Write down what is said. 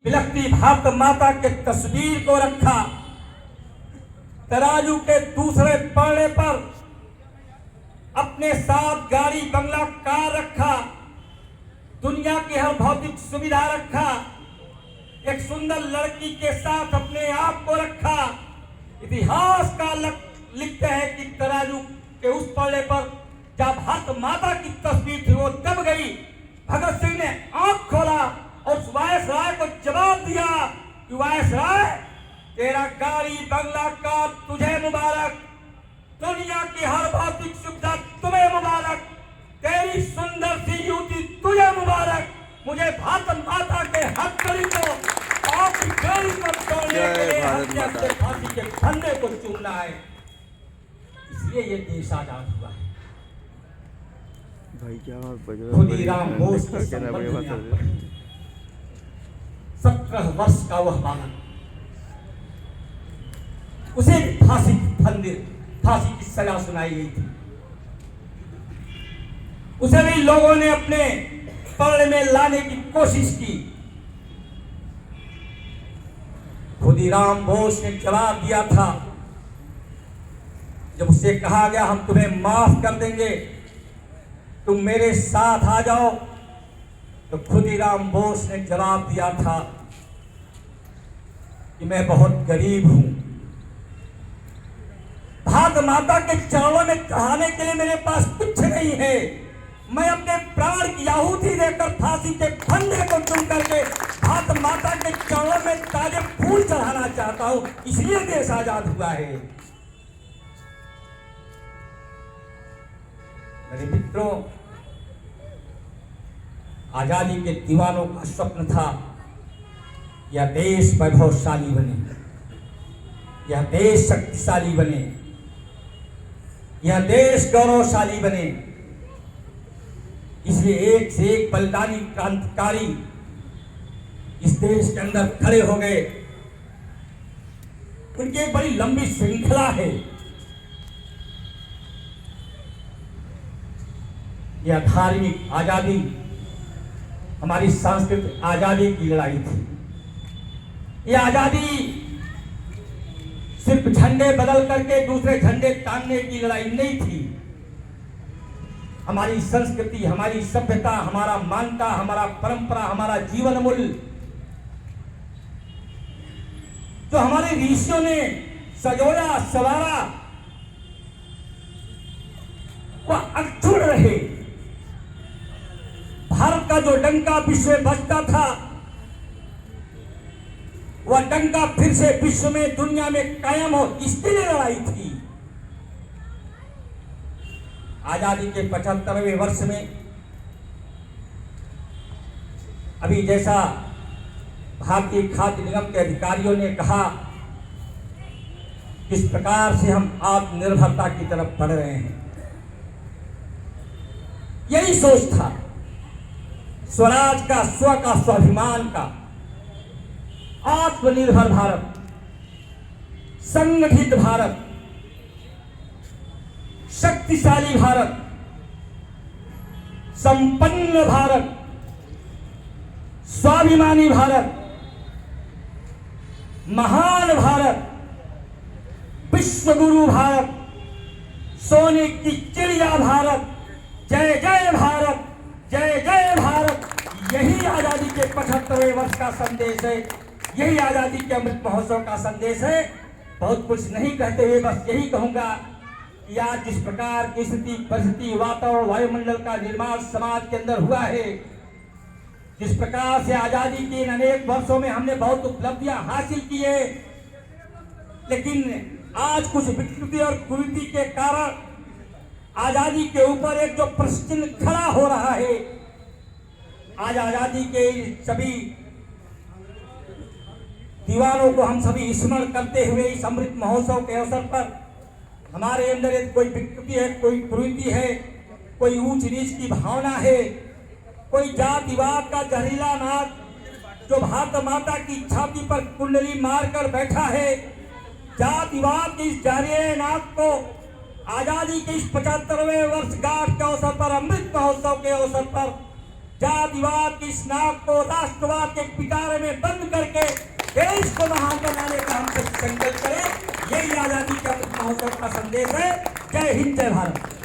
बिलखती भारत माता के तस्वीर को रखा, तराजू के दूसरे पलड़े पर अपने साथ गाड़ी बंगला कार रखा, दुनिया की हर भौतिक सुविधा रखा, एक सुंदर लड़की के साथ अपने आप को रखा। इतिहास का लिखते हैं कि तराजू के उस पलड़े पर जब भारत माता की तस्वीर थी वो दब गई। भगत सिंह ने आंख खोला और वायसराय को जवाब दिया कि वायसराय, तेरा गाड़ी बंगला कार तुझे मुबारक, दुनिया की हर भौतिक सुविधा तुम्हें मुबारक, तेरी सुंदर सी युवती तुझे मुबारक, मुझे भारत माता के हथकड़ी को आपकी गाड़ी पर तोड़ने के लिए हत्या से फांसी के फंदे को चूमना है। इसलिए ये देश आजाद हुआ है। खुदीराम बोस के संबंध में 17 वर्ष का वह बालक, उसे फांसी की सजा सुनाई गई थी। उसे भी लोगों ने अपने पलड़े में लाने की कोशिश की। खुदीराम बोस ने जवाब दिया था, जब उसे कहा गया हम तुम्हें माफ कर देंगे, तुम मेरे साथ आ जाओ, तो खुदीराम बोस ने जवाब दिया था कि मैं बहुत गरीब हूं, भारत माता के चरणों में चढ़ाने के लिए मेरे पास कुछ नहीं है, मैं अपने प्राण की आहुति देकर फांसी के फंदे को चुन करके भारत माता के चरणों में ताजे फूल चढ़ाना चाहता हूं, इसलिए देश आजाद हुआ है। मेरे मित्रों, आजादी के दीवानों का स्वप्न था यह देश वैभवशाली बने, यह देश शक्तिशाली बने, यह देश गौरवशाली बने। इसलिए एक से एक बलिदानी क्रांतिकारी इस देश के अंदर खड़े हो गए। उनकी एक बड़ी लंबी श्रृंखला है। यह धार्मिक आजादी, हमारी सांस्कृतिक आजादी की लड़ाई थी। यह आजादी सिर्फ झंडे बदल करके दूसरे झंडे टांगने की लड़ाई नहीं थी। हमारी संस्कृति, हमारी सभ्यता, हमारा मान्यता, हमारा परंपरा, हमारा जीवन मूल्य जो हमारे ऋषियों ने सजोया सवारा, वह अक्षुण्ण रहे। भारत का जो डंका विश्व में बजता था, वह डंका फिर से विश्व में, दुनिया में कायम हो, इसके लिए लड़ाई थी। आजादी के 75वें वर्ष में अभी जैसा भारतीय खाद्य निगम के अधिकारियों ने कहा, किस प्रकार से हम आत्मनिर्भरता की तरफ बढ़ रहे हैं, यही सोच था। स्वराज का, स्व का, स्वाभिमान का, आत्मनिर्भर भारत, संगठित भारत, शक्तिशाली भारत, संपन्न भारत, स्वाभिमानी भारत, महान भारत, विश्वगुरु भारत, सोने की चिड़िया भारत, जय जय भारत, जय जय भारत। यही आजादी के 75वें वर्ष का संदेश है, यही आजादी के अमृत महोत्सव का संदेश है। बहुत कुछ नहीं कहते हुए बस यही कहूंगा कि आज जिस प्रकार की स्थिति, परिस्थिति, वातावरण, वायुमंडल का निर्माण समाज के अंदर हुआ है, जिस प्रकार से आजादी के इन अनेक वर्षों में हमने बहुत उपलब्धियां हासिल की है, लेकिन आज कुछ विकृति और कुरीति के कारण आजादी के ऊपर एक जो प्रश्न चिन्ह खड़ा हो रहा है। आज आजादी के सभी दीवानों को हम सभी स्मरण करते हुए इस अमृत महोत्सव के अवसर पर हमारे अंदर एक कोई विकृति है, कोई कुरीति है, कोई ऊंच नीच की भावना है, कोई जातिवाद का जहरीला नाग जो भारत माता की छाती पर कुंडली मारकर बैठा है, जातिवाद की इस जहरीले नाग को आजादी के इस 75वें वर्षगांठ के अवसर पर, अमृत महोत्सव के अवसर पर जातिवाद की इस नाक को राष्ट्रवाद के पिटारे में बंद करके देश को महान बनाने का हम सब संकल्प करें। यही आजादी का महोत्सव का संदेश है। जय हिंद, जय भारत।